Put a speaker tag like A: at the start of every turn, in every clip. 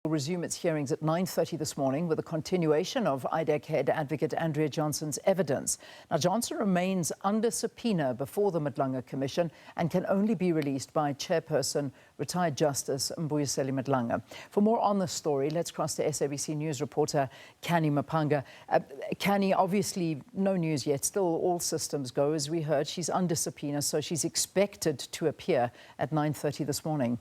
A: Will resume its hearings at 9:30 this morning with a continuation of IDAC Head Advocate Andrea Johnson's evidence. Now, Johnson remains under subpoena before the Madlanga Commission and can only be released by Chairperson, retired Justice Mbuyiseli Madlanga. For more on this story, let's cross to SABC News Reporter Canny Maphanga. Canny, obviously no news yet, still all systems go. As we heard, she's under subpoena, so she's expected to appear at 9:30 this morning.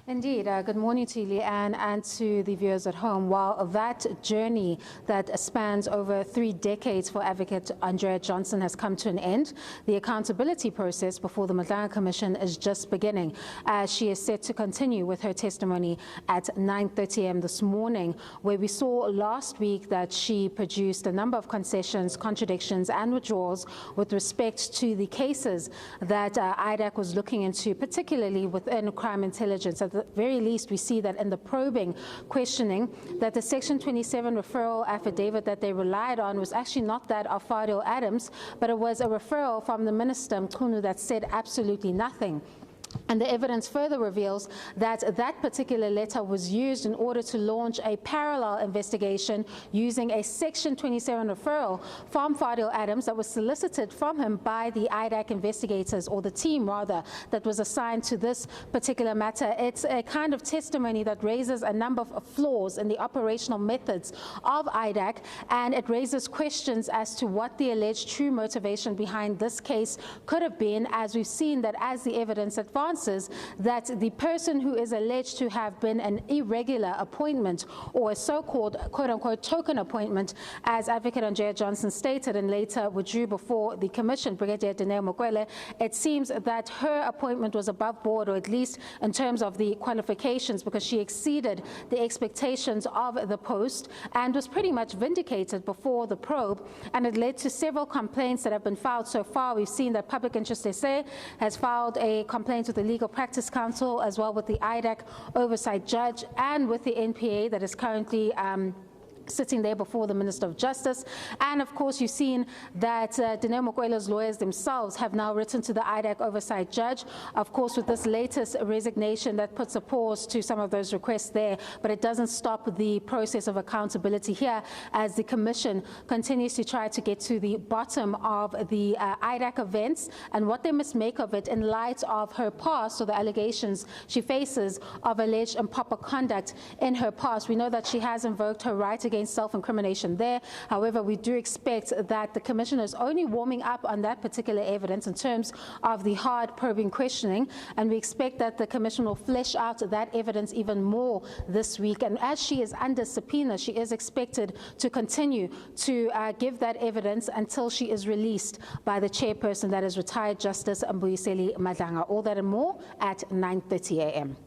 B: Indeed. Good morning to you, Leanne, and to the viewers at home. While that journey that spans over 3 decades for Advocate Andrea Johnson has come to an end, the accountability process before the Madlanga Commission is just beginning, as she is set to continue with her testimony at 9:30 a.m. this morning, where we saw last week that she produced a number of concessions, contradictions and withdrawals with respect to the cases that IDAC was looking into, particularly within crime intelligence. At the very least, we see that in the probing questioning that the Section 27 referral affidavit that they relied on was actually not that of Fadil Adams, but it was a referral from the Minister Mchunu that said absolutely nothing. And the evidence further reveals that that particular letter was used in order to launch a parallel investigation using a Section 27 referral from Fadil Adams that was solicited from him by the IDAC investigators, or the team rather, that was assigned to this particular matter. It's a kind of testimony that raises a number of flaws in the operational methods of IDAC, and it raises questions as to what the alleged true motivation behind this case could have been, as we've seen that as the evidence advances, that the person who is alleged to have been an irregular appointment, or a so-called quote-unquote token appointment, as Advocate Andrea Johnson stated and later withdrew before the Commission, Brigadier Dineo Mokwele, it seems that her appointment was above board, or at least in terms of the qualifications, because she exceeded the expectations of the post and was pretty much vindicated before the probe, and it led to several complaints that have been filed so far. We've seen that Public Interest SA has filed a complaint with the Legal Practice Council, as well with the IDAC Oversight Judge and with the NPA that is currently sitting there before the Minister of Justice. And of course, you've seen that Dineo Mokwele's lawyers themselves have now written to the IDAC Oversight Judge, of course, with this latest resignation that puts a pause to some of those requests there, but it doesn't stop the process of accountability here, as the Commission continues to try to get to the bottom of the IDAC events and what they must make of it in light of her past, or the allegations she faces of alleged improper conduct in her past. We know that she has invoked her right against self-incrimination there. However, we do expect that the Commission is only warming up on that particular evidence in terms of the hard probing questioning, and we expect that the Commission will flesh out that evidence even more this week. And as she is under subpoena, she is expected to continue to give that evidence until she is released by the Chairperson, that is retired Justice Mbuyiseli Madlanga. All that and more at 9:30 a.m.